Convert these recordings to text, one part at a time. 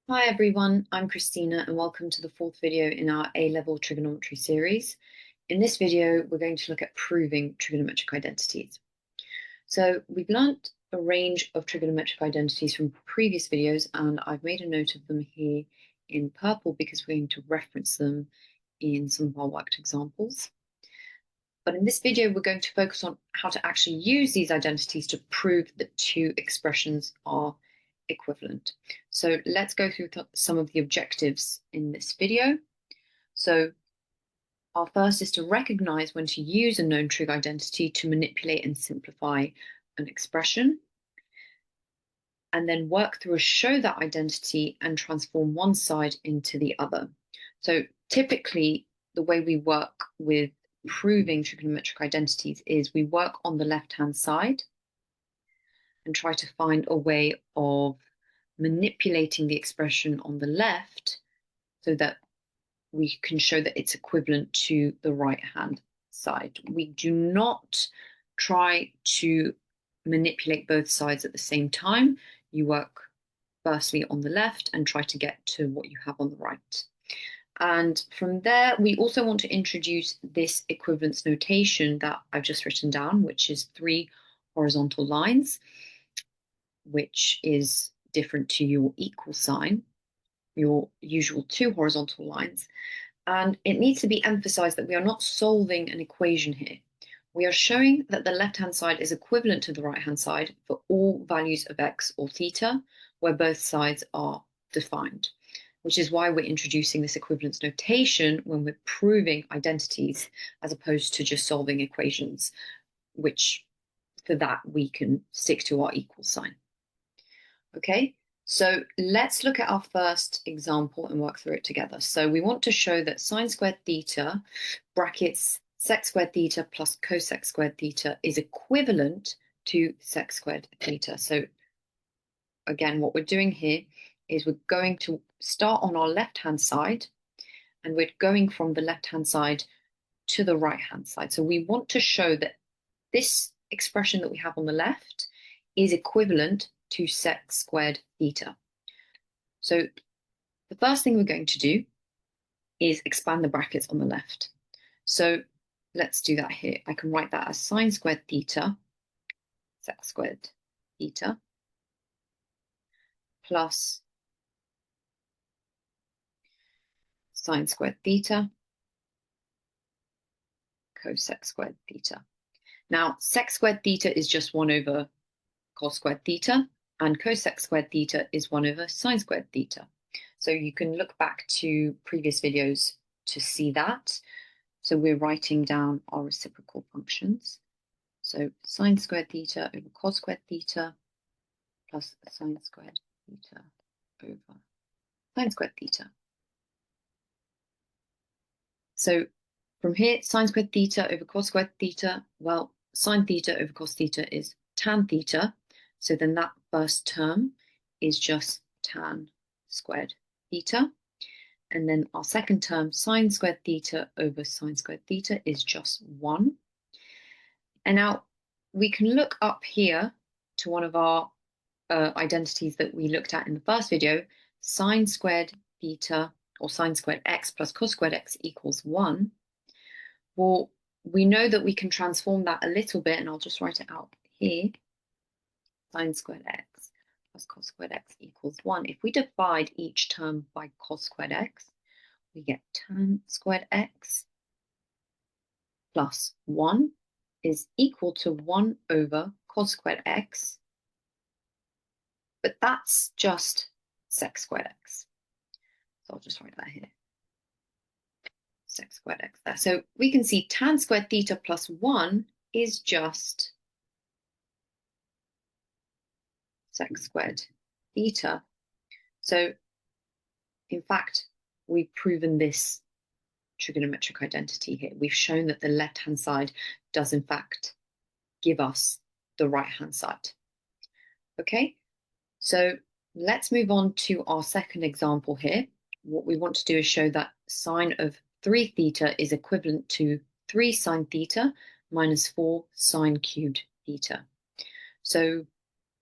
Hi everyone, I'm Christina and welcome to the fourth video in our A-level trigonometry series. In this video, we're going to look at proving trigonometric identities. So we've learnt a range of trigonometric identities from previous videos, and I've made a note of them here in purple because we're going to reference them in some of our worked examples. But in this video, we're going to focus on how to actually use these identities to prove that two expressions are equivalent. So let's go through some of the objectives in this video. So our first is to recognize when to use a known trig identity to manipulate and simplify an expression, and then work through a show that identity and transform one side into the other. So typically, the way we work with proving trigonometric identities is we work on the left-hand side and try to find a way of manipulating the expression on the left so that we can show that it's equivalent to the right-hand side. We do not try to manipulate both sides at the same time. You work firstly on the left and try to get to what you have on the right. And from there, we also want to introduce this equivalence notation that I've just written down, which is 3 horizontal lines, which is different to your equal sign, your usual 2 horizontal lines. And it needs to be emphasized that we are not solving an equation here. We are showing that the left-hand side is equivalent to the right-hand side for all values of x or theta, where both sides are defined, which is why we're introducing this equivalence notation when we're proving identities, as opposed to just solving equations, which for that we can stick to our equal sign. Okay, so let's look at our first example and work through it together. So we want to show that sine squared theta brackets sec squared theta plus cosec squared theta is equivalent to sec squared theta. So again, what we're doing here is we're going to start on our left-hand side, and we're going from the left-hand side to the right-hand side. So we want to show that this expression that we have on the left is equivalent to sec squared theta. So the first thing we're going to do is expand the brackets on the left. So let's do that here. I can write that as sine squared theta, sec squared theta, plus sine squared theta, cosec squared theta. Now, sec squared theta is just 1 over cos squared theta, and cosec squared theta is 1 over sine squared theta. So you can look back to previous videos to see that. So we're writing down our reciprocal functions. So sine squared theta over cos squared theta plus sine squared theta over sine squared theta. So from here, sine squared theta over cos squared theta, well, sine theta over cos theta is tan theta. So then that first term is just tan squared theta. And then our second term, sine squared theta over sine squared theta, is just 1. And now we can look up here to one of our identities that we looked at in the first video, sine squared theta or sine squared x plus cos squared x equals 1. Well, we know that we can transform that a little bit, and I'll just write it out here. Sine squared x plus cos squared x equals 1. If we divide each term by cos squared x, we get tan squared x plus 1 is equal to 1 over cos squared x, but that's just sec squared x. So I'll just write that here. Sec squared x there. So we can see tan squared theta plus 1 is just sec squared theta. So in fact, we've proven this trigonometric identity here. We've shown that the left-hand side does in fact give us the right-hand side. Okay, so let's move on to our second example here. What we want to do is show that sine of 3 theta is equivalent to 3 sine theta minus 4 sine cubed theta. So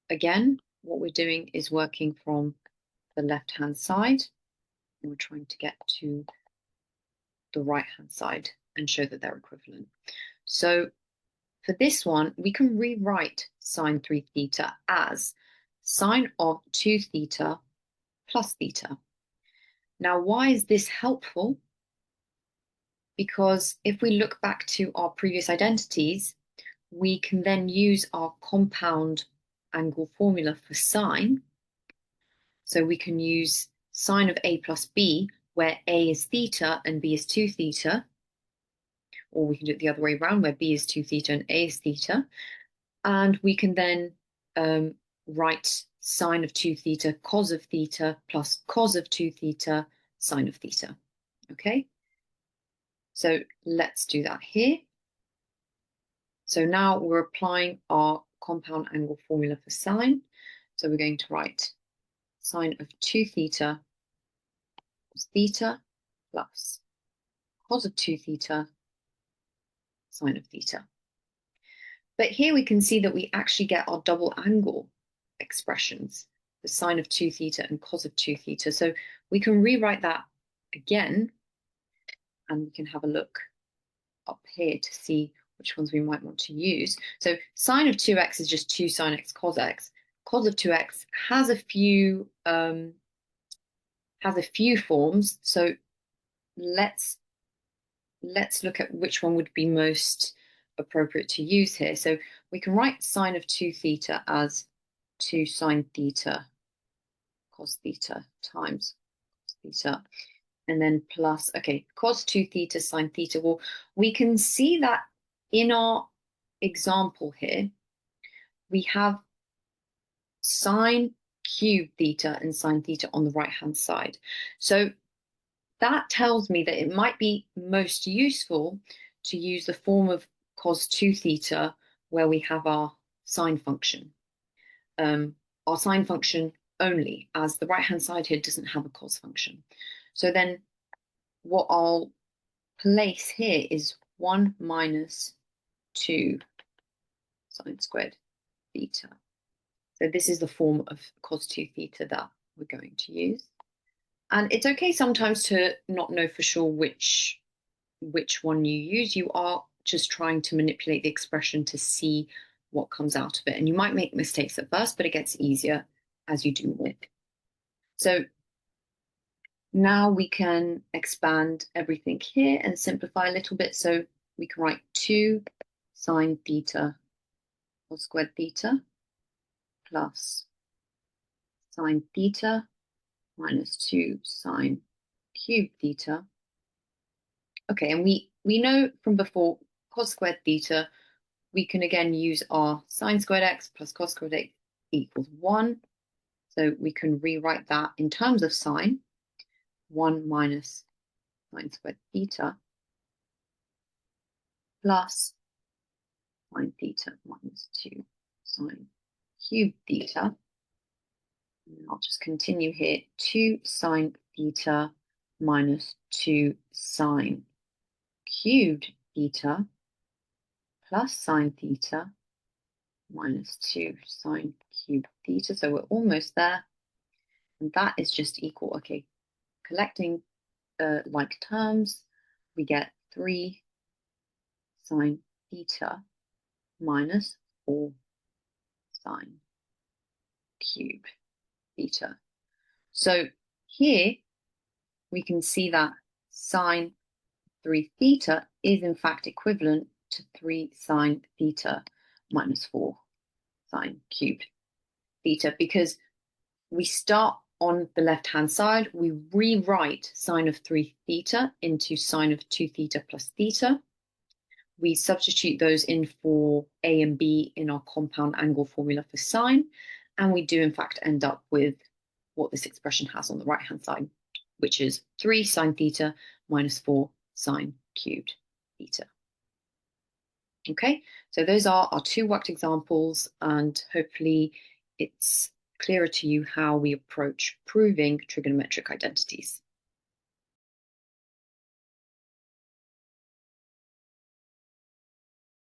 again, what we're doing is working from the left-hand side, and we're trying to get to the right-hand side and show that they're equivalent. So for this one, we can rewrite sine 3 theta as sine of 2 theta plus theta. Now, why is this helpful? Because if we look back to our previous identities, we can then use our compound angle formula for sine. So we can use sine of a plus b, where a is theta and b is 2 theta. Or we can do it the other way around, where b is 2 theta and a is theta. And we can then write sine of 2 theta cos of theta plus cos of 2 theta sine of theta. Okay? So let's do that here. So now we're applying our compound angle formula for sine. So we're going to write sine of 2 theta cos theta plus cos of 2 theta sine of theta. But here we can see that we actually get our double angle expressions, the sine of 2 theta and cos of 2 theta. So we can rewrite that again, and we can have a look up here to see which ones we might want to use. So sine of 2x is just 2 sine x cos x. Cos of 2x has a few forms. So let's look at which one would be most appropriate to use here. So we can write sine of 2 theta as 2 sine theta cos theta times cos theta, and then plus, okay, cos 2 theta sine theta. Well, we can see that in our example here, we have sine cube theta and sine theta on the right-hand side. So that tells me that it might be most useful to use the form of cos 2 theta where we have our sine function. Our sine function only, as the right-hand side here doesn't have a cos function. So then what I'll place here is 1 minus 2 sine squared theta. So this is the form of cos 2 theta that we're going to use. And it's okay sometimes to not know for sure which one you use. You are just trying to manipulate the expression to see what comes out of it. And you might make mistakes at first, but it gets easier as you do more. So now we can expand everything here and simplify a little bit. So we can write 2 sine theta cos squared theta plus sine theta minus 2 sine cube theta. Okay, and we know from before cos squared theta, we can again use our sine squared x plus cos squared x equals 1. So we can rewrite that in terms of sine, 1 minus sine squared theta plus sine theta minus 2 sine cube theta. And I'll just continue here, 2 sine theta minus 2 sine cubed theta plus sine theta minus 2 sine cubed theta. So we're almost there. And that is just equal, okay, collecting like terms, we get 3 sine theta minus 4 sine cubed theta. So here we can see that sine 3 theta is in fact equivalent to 3 sine theta minus 4 sine cubed theta, because we start on the left-hand side, we rewrite sine of 3 theta into sine of 2 theta plus theta. We substitute those in for a and b in our compound angle formula for sine, and we do in fact end up with what this expression has on the right-hand side, which is 3 sine theta minus 4 sine cubed theta. Okay, so those are our 2 worked examples, and hopefully it's clearer to you how we approach proving trigonometric identities.